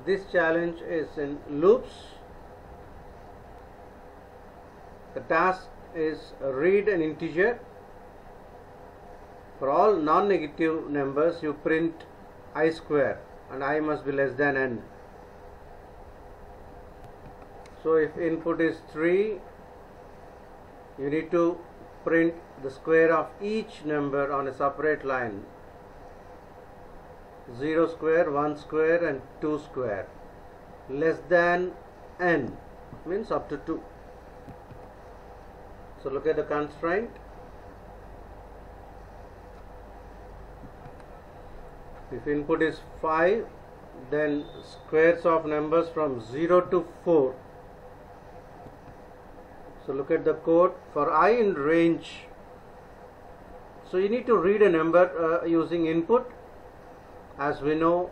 This challenge is in loops. The task is read an integer. For all non-negative numbers you print I square and I must be less than n. So if input is 3, you need to print the square of each number on a separate line. 0 square, 1 square and 2 square. Less than n means up to 2. So look at the constraint. If input is 5, then squares of numbers from 0 to 4. So look at the code for I in range. So you need to read a number using input. As we know,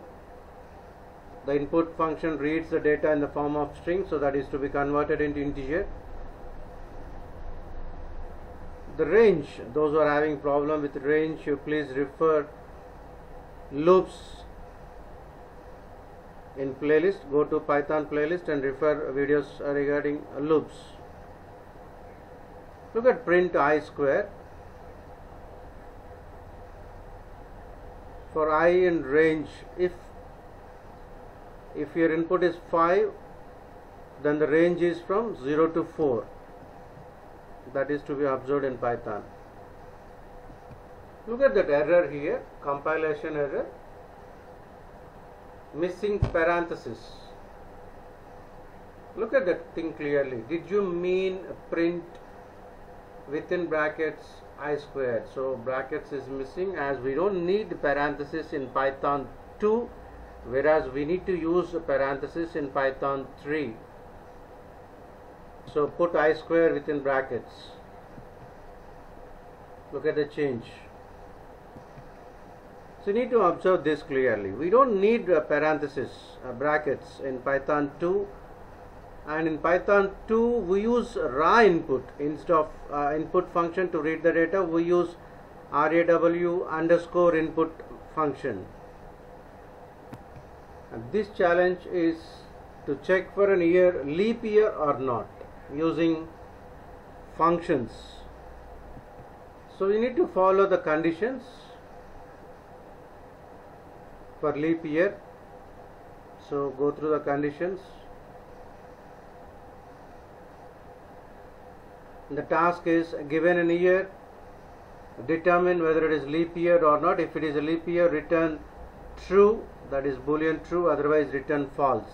the input function reads the data in the form of string, so that is to be converted into integer. The range, those who are having problem with range, you please refer loops in playlist. Go to Python playlist and refer videos regarding loops. Look at print I square. For I in range, if your input is 5, then the range is from 0 to 4. That is to be observed in Python. Look at that error here, compilation error, missing parenthesis. Look at that thing clearly. Did you mean print within brackets I squared? So brackets is missing, as we don't need parenthesis in Python 2, whereas we need to use parenthesis in Python 3. So put I square within brackets. Look at the change. So you need to observe this clearly. We don't need parenthesis, brackets in Python 2. And in Python 2 we use raw input. Instead of input function to read the data, we use raw underscore input function. And this challenge is to check for an year, leap year or not, using functions. So you need to follow the conditions for leap year. So go through the conditions. The task is given a year, determine whether it is leap year or not. If it is a leap year, return true, that is boolean true, otherwise return false.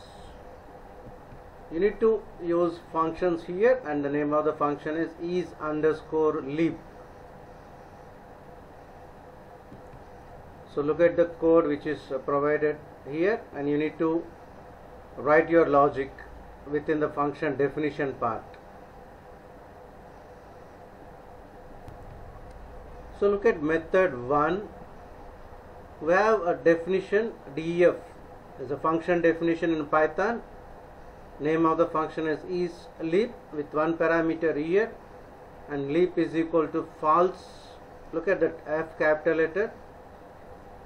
You need to use functions here, and the name of the function is underscore leap. So look at the code which is provided here, and you need to write your logic within the function definition part. So look at method 1. We have a definition def is a function definition in Python. Name of the function is leap with one parameter year, and leap is equal to false. Look at that F capital letter.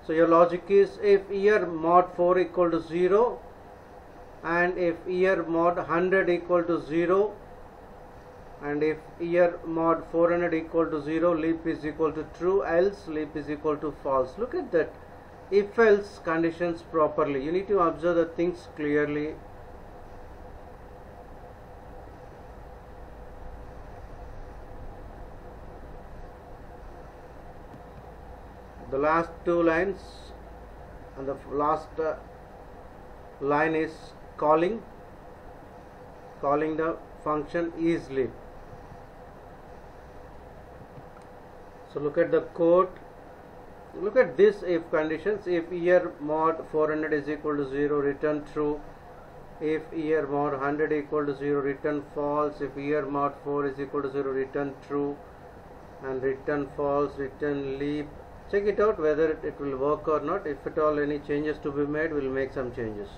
So your logic is if year mod 4 equal to 0 and if year mod 100 equal to 0 and if year mod 400 equal to 0, leap is equal to true, else leap is equal to false. Look at that if else conditions properly. You need to observe the things clearly. The last two lines and the last line is calling the function isLeap. So look at the code. Look at this if conditions. If year mod 400 is equal to 0, return true. If year mod 100 equal to 0, return false. If year mod 4 is equal to 0, return true, and return false, return leap. Check it out whether it will work or not. If at all any changes to be made, we'll make some changes.